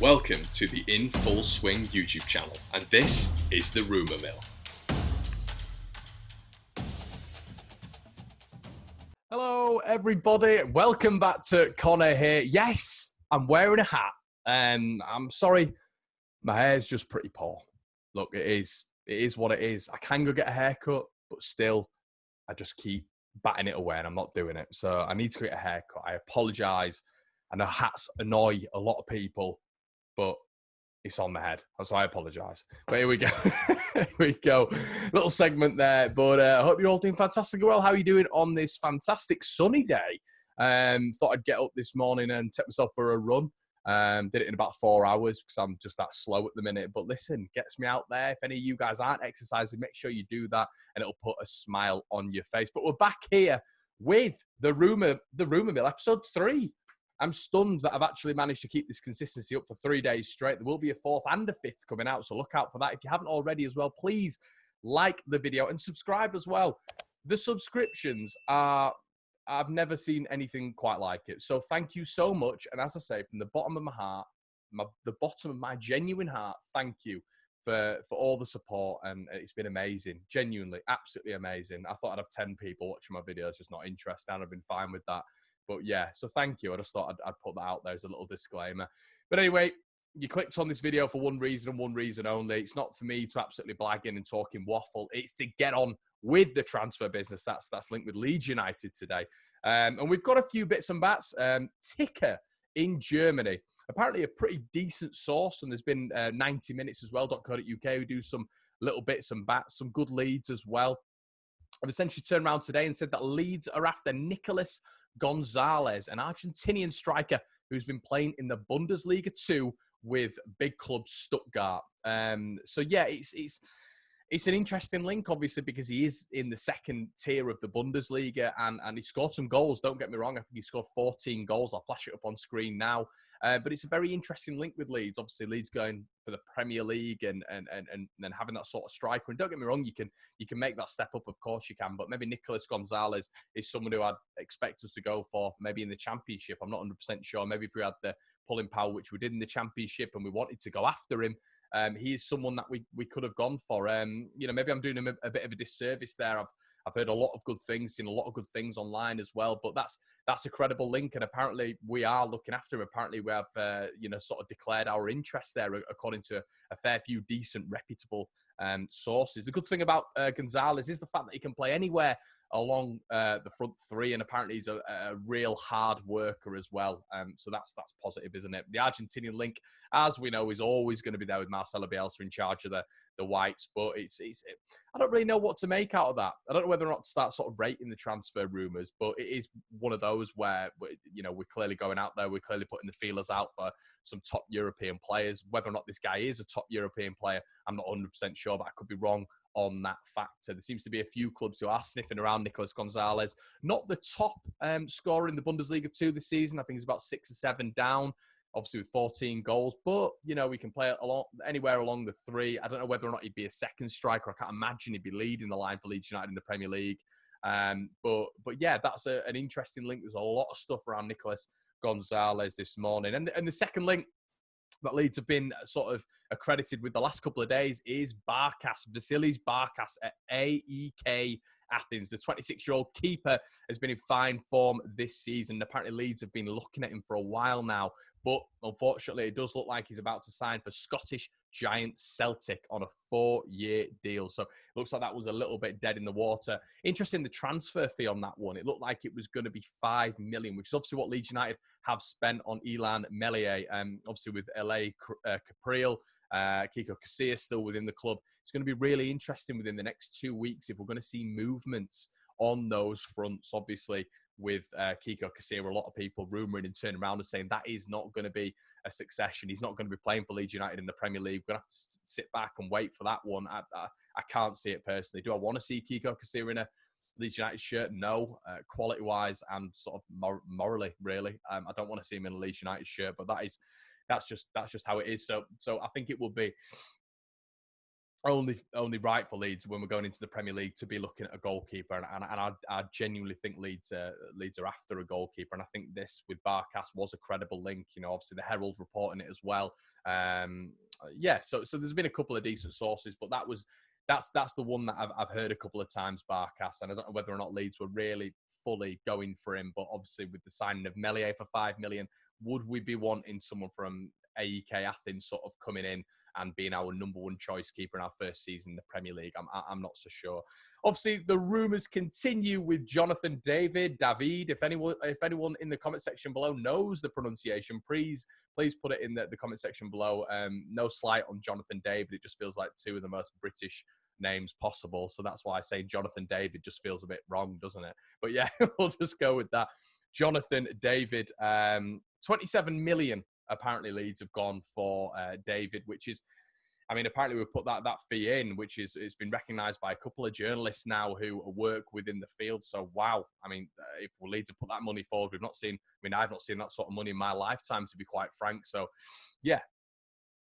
Welcome to the In Full Swing YouTube channel, and this is the Rumour Mill. Hello, everybody. Welcome back to Connor here. Yes, I'm wearing a hat. I'm sorry, my hair's just pretty poor. Look, it is what it is. I can go get a haircut, but still, I just keep batting it away and I'm not doing it. So I need to get a haircut. I apologise. I know hats annoy a lot of people, but it's on the head. So I apologise. But here we go. Here we go. Little segment there. But I hope you're all doing fantastic. Well, how are you doing on this fantastic sunny day? Thought I'd get up this morning and take myself for a run. Did it in about 4 hours because I'm just that slow at the minute. But listen, gets me out there. If any of you guys aren't exercising, make sure you do that and it'll put a smile on your face. But we're back here with the Rumour Mill, episode 3. I'm stunned that I've actually managed to keep this consistency up for 3 days straight. There will be a 4th and a 5th coming out, so look out for that. If you haven't already as well, please like the video and subscribe as well. The subscriptions are, I've never seen anything quite like it. So thank you so much. And as I say, from the bottom of my heart, the bottom of my genuine heart, thank you for all the support. And it's been amazing, genuinely, absolutely amazing. I thought I'd have 10 people watching my videos, just not interested, and I've been fine with that. But yeah, so thank you. I just thought I'd put that out there as a little disclaimer. But anyway, you clicked on this video for one reason and one reason only. It's not for me to absolutely blagging and talking waffle. It's to get on with the transfer business. That's linked with Leeds United today. And we've got a few bits and bats. Ticker in Germany. Apparently a pretty decent source. And there's been 90 Minutes as well, .co.uk, who do some little bits and bats, some good leads as well. I've essentially turned around today and said that Leeds are after Nicolas Gonzalez, an Argentinian striker who's been playing in the Bundesliga 2 with big club Stuttgart. So yeah, it's an interesting link, obviously, because he is in the second tier of the Bundesliga and he scored some goals. Don't get me wrong. I think he scored 14 goals. I'll flash it up on screen now. But it's a very interesting link with Leeds. Obviously, Leeds going for the Premier League and having that sort of striker. And don't get me wrong, you can make that step up, of course you can. But maybe Nicolas Gonzalez is someone who I'd expect us to go for maybe in the Championship. I'm not 100% sure. Maybe if we had the pulling power, which we did in the Championship, and we wanted to go after him, he is someone that we could have gone for. Maybe I'm doing him a bit of a disservice there. I've heard a lot of good things, seen a lot of good things online as well. But that's a credible link, and apparently we are looking after him. Apparently we have sort of declared our interest there, according to a fair few decent, reputable sources. The good thing about Gonzalez is the fact that he can play anywhere along the front three, and apparently he's a real hard worker as well. So that's positive, isn't it? The Argentinian link, as we know, is always going to be there with Marcelo Bielsa in charge of the Whites, but I don't really know what to make out of that. I don't know whether or not to start sort of rating the transfer rumours, but it is one of those where we're clearly going out there, we're clearly putting the feelers out for some top European players. Whether or not this guy is a top European player, I'm not 100% sure, but I could be wrong on that factor. There seems to be a few clubs who are sniffing around Nicolas Gonzalez. Not the top scorer in the Bundesliga 2 this season. I think he's about 6 or 7 down, obviously with 14 goals. But, we can play anywhere along the 3. I don't know whether or not he'd be a second striker. I can't imagine he'd be leading the line for Leeds United in the Premier League. But yeah, that's an interesting link. There's a lot of stuff around Nicolas Gonzalez this morning. And the second link that Leeds have been sort of accredited with the last couple of days is Vasilis Barkas at AEK Athens. The 26-year-old keeper has been in fine form this season. Apparently Leeds have been looking at him for a while now, but unfortunately it does look like he's about to sign for Scottish giant Celtic on a 4-year deal. So it looks like that was a little bit dead in the water. Interesting, the transfer fee on that one. It looked like it was going to be 5 million, which is obviously what Leeds United have spent on Ilan Meslier. Obviously with LA Capriel, Kiko Casillas still within the club. It's going to be really interesting within the next 2 weeks if we're going to see movements on those fronts. Obviously, with Kiko Casillas, a lot of people rumouring and turning around and saying that is not going to be a succession. He's not going to be playing for Leeds United in the Premier League. We're going to have to sit back and wait for that one. I can't see it personally. Do I want to see Kiko Casillas in a Leeds United shirt? No. Quality-wise and sort of morally, really. I don't want to see him in a Leeds United shirt, but that's just how it is. So I think it will be only right for Leeds when we're going into the Premier League to be looking at a goalkeeper, and I genuinely think Leeds are after a goalkeeper, and I think this with Barkas was a credible link. You know, obviously the Herald reporting it as well. So there's been a couple of decent sources, but that's the one that I've heard a couple of times, Barkas, and I don't know whether or not Leeds were really fully going for him, but obviously with the signing of Meslier for 5 million, would we be wanting someone from AEK Athens sort of coming in and being our number one choice keeper in our first season in the Premier League? I'm not so sure. Obviously, the rumours continue with Jonathan David. If anyone in the comment section below knows the pronunciation, please put it in the comment section below. No slight on Jonathan David. It just feels like two of the most British names possible. So that's why I say Jonathan David just feels a bit wrong, doesn't it? But yeah, we'll just go with that. Jonathan David, 27 million. Apparently Leeds have gone for David, which is, I mean, apparently we put that fee in, which is, it's been recognised by a couple of journalists now who work within the field. So, wow. I mean, if Leeds have put that money forward, I've not seen that sort of money in my lifetime, to be quite frank. So, yeah, it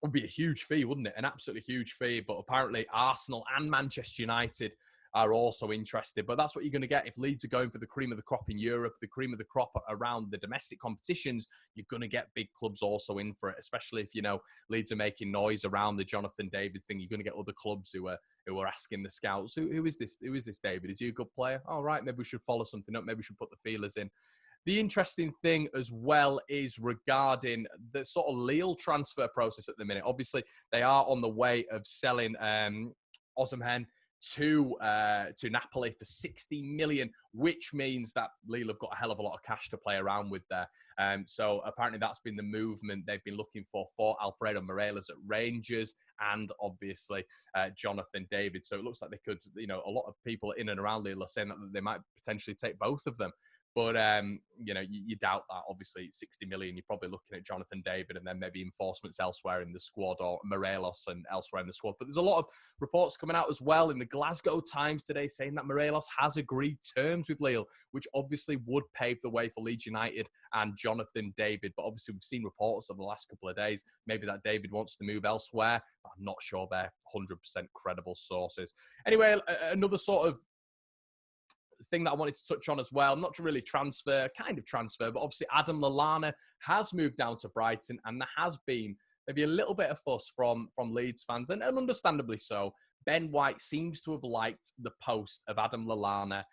would be a huge fee, wouldn't it? An absolutely huge fee. But apparently Arsenal and Manchester United are also interested. But that's what you're going to get if Leeds are going for the cream of the crop in Europe, the cream of the crop around the domestic competitions. You're going to get big clubs also in for it, especially if, you know, Leeds are making noise around the Jonathan David thing. You're going to get other clubs who are asking the scouts, who is this David? Is he a good player? All right, maybe we should follow something up. Maybe we should put the feelers in. The interesting thing as well is regarding the sort of Lille transfer process at the minute. Obviously, they are on the way of selling Osimhen to Napoli for 60 million, which means that Lille have got a hell of a lot of cash to play around with there. So apparently that's been the movement they've been looking for Alfredo Morelos at Rangers and obviously Jonathan David. So it looks like they could, you know, a lot of people in and around Lille are saying that they might potentially take both of them. But, you know, you doubt that. Obviously, 60 million, you're probably looking at Jonathan David and then maybe enforcements elsewhere in the squad, or Morelos and elsewhere in the squad. But there's a lot of reports coming out as well in the Glasgow Times today saying that Morelos has agreed terms with Lille, which obviously would pave the way for Leeds United and Jonathan David. But obviously, we've seen reports over the last couple of days, maybe that David wants to move elsewhere. But I'm not sure they're 100% credible sources. Anyway, another sort of thing that I wanted to touch on as well, not really transfer, but obviously Adam Lallana has moved down to Brighton, and there has been maybe a little bit of fuss from Leeds fans, and understandably so. Ben White seems to have liked the post of Adam Lallana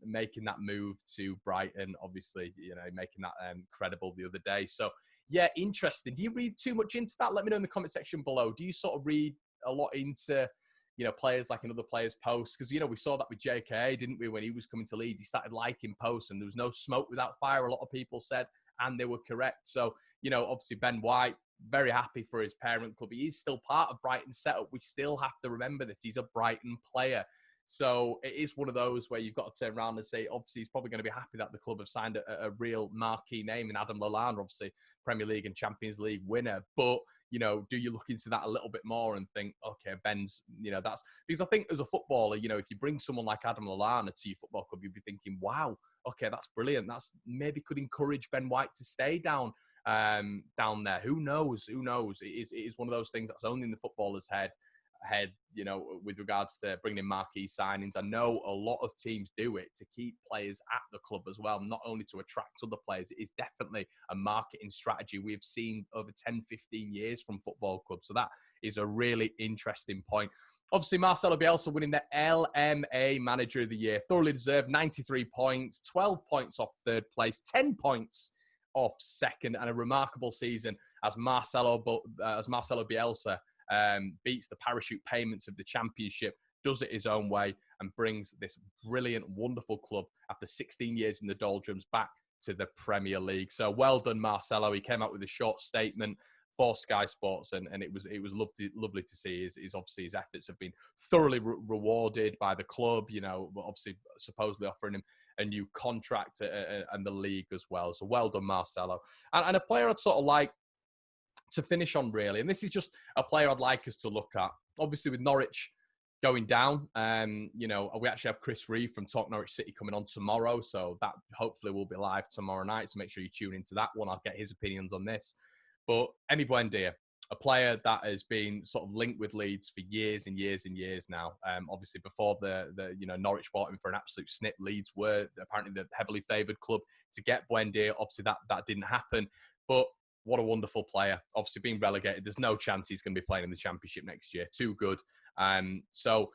making that move to Brighton, obviously, you know, making that credible the other day. So, yeah, interesting. Do you read too much into that? Let me know in the comment section below. Do you sort of read a lot into, you know, players like another player's posts? Because, you know, we saw that with JKA, didn't we? When he was coming to Leeds, he started liking posts and there was no smoke without fire, a lot of people said, and they were correct. So, you know, obviously Ben White, very happy for his parent club. He is still part of Brighton's setup. We still have to remember this. He's a Brighton player. So it is one of those where you've got to turn around and say, obviously, he's probably going to be happy that the club have signed a real marquee name in Adam Lallana, obviously Premier League and Champions League winner. But, you know, do you look into that a little bit more and think, okay, Ben's, you know, that's because I think as a footballer, you know, if you bring someone like Adam Lallana to your football club, you'd be thinking, wow, okay, that's brilliant. That's maybe could encourage Ben White to stay down there. Who knows? It is one of those things that's only in the footballer's head, you know, with regards to bringing in marquee signings. I know a lot of teams do it to keep players at the club as well, not only to attract other players. It is definitely a marketing strategy we have seen over 10, 15 years from football clubs. So that is a really interesting point. Obviously, Marcelo Bielsa winning the LMA Manager of the Year. Thoroughly deserved, 93 points, 12 points off third place, 10 points off second, and a remarkable season as Marcelo Bielsa beats the parachute payments of the championship, does it his own way, and brings this brilliant, wonderful club after 16 years in the doldrums back to the Premier League. So well done, Marcelo. He came out with a short statement for Sky Sports, and it was lovely to see. Obviously his efforts have been thoroughly rewarded by the club, you know, obviously supposedly offering him a new contract and the league as well. So well done, Marcelo. And a player I'd sort of like to finish on, really, and this is just a player I'd like us to look at. Obviously, with Norwich going down, you know, we actually have Chris Reeve from Talk Norwich City coming on tomorrow, so that hopefully will be live tomorrow night, so make sure you tune into that one. I'll get his opinions on this. But Emi Buendia, a player that has been sort of linked with Leeds for years and years and years now. Obviously, before the Norwich bought him for an absolute snip, Leeds were apparently the heavily favoured club to get Buendia. Obviously, that didn't happen. But what a wonderful player. Obviously, being relegated, there's no chance he's going to be playing in the Championship next year. Too good. So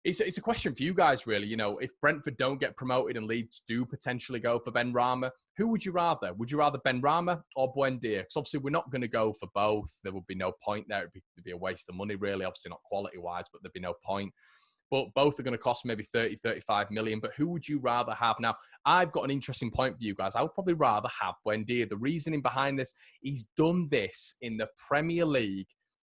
it's a question for you guys, really. If Brentford don't get promoted and Leeds do potentially go for Ben Rama, who would you rather? Would you rather Ben Rama or Buendia? Because obviously we're not going to go for both. There would be no point there. It'd be a waste of money, really. Obviously not quality-wise, but there'd be no point. But both are going to cost maybe 30, 35 million. But who would you rather have? Now, I've got an interesting point for you guys. I would probably rather have Buendia. The reasoning behind this, he's done this in the Premier League,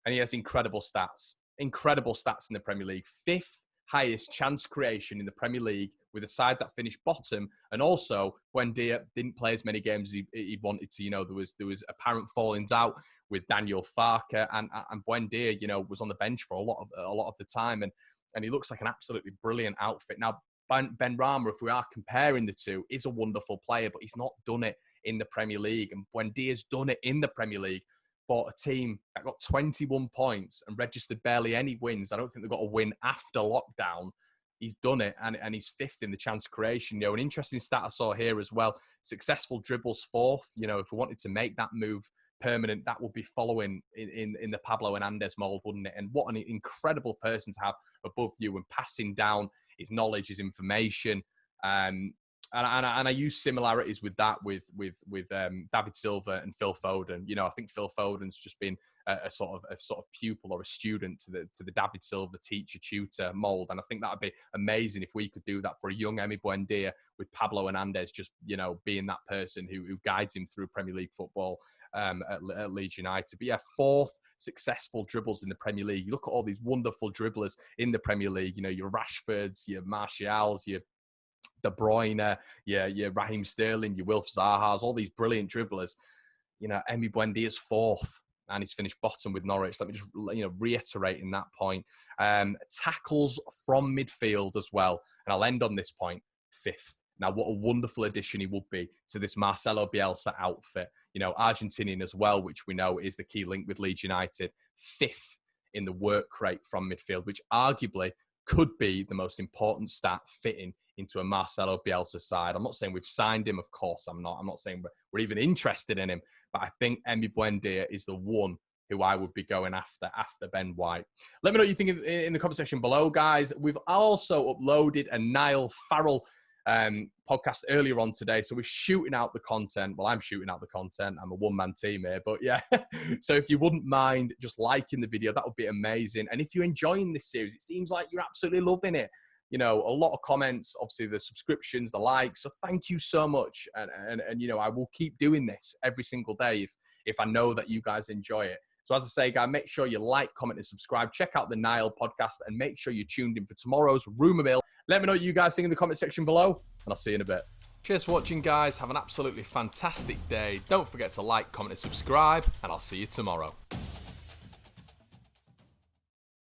and he has incredible stats. Incredible stats in the Premier League. 5th highest chance creation in the Premier League with a side that finished bottom. And also, Buendia didn't play as many games as he wanted to. There was apparent fallings out with Daniel Farke, and Buendia, was on the bench for a lot of the time. And he looks like an absolutely brilliant outfit. Now, Ben Rama, if we are comparing the two, is a wonderful player, but he's not done it in the Premier League. And Buendia's done it in the Premier League for a team that got 21 points and registered barely any wins. I don't think they've got a win after lockdown. He's done it, and he's 5th in the chance creation. An interesting stat I saw here as well, successful dribbles 4th. If we wanted to make that move permanent, that would be following in the Pablo Hernandez mold, wouldn't it? And what an incredible person to have above you and passing down his knowledge, his information. And I use similarities with that with David Silva and Phil Foden. I think Phil Foden's just been a sort of pupil or a student to the David Silva teacher tutor mold, and I think that'd be amazing if we could do that for a young Emi Buendia with Pablo Hernandez just being that person who guides him through Premier League football at Leeds United. But yeah, 4th successful dribbles in the Premier League. You look at all these wonderful dribblers in the Premier League. Your Rashfords, your Martials, your De Bruyne, your Raheem Sterling, your Wilf Zaha's, all these brilliant dribblers. Emi Buendia's 4th, and he's finished bottom with Norwich. Let me just reiterating that point. Tackles from midfield as well, and I'll end on this point. 5th. Now, what a wonderful addition he would be to this Marcelo Bielsa outfit. Argentinian as well, which we know is the key link with Leeds United. 5th in the work rate from midfield, which arguably could be the most important stat fitting into a Marcelo Bielsa side. I'm not saying we've signed him, of course I'm not. I'm not saying we're even interested in him, but I think Emi Buendia is the one who I would be going after Ben White. Let me know what you think in the comment section below, guys. We've also uploaded a Niall Farrell podcast earlier on today, so we're shooting out the content. Well, I'm shooting out the content. I'm a one-man team here, but yeah. So if you wouldn't mind just liking the video, that would be amazing. And if you're enjoying this series, it seems like you're absolutely loving it. A lot of comments, obviously the subscriptions, the likes. So thank you so much. And I will keep doing this every single day if I know that you guys enjoy it. So as I say, guys, make sure you like, comment, and subscribe. Check out the Niall podcast and make sure you're tuned in for tomorrow's Rumour Mill. Let me know what you guys think in the comment section below, and I'll see you in a bit. Cheers for watching, guys. Have an absolutely fantastic day. Don't forget to like, comment, and subscribe, and I'll see you tomorrow.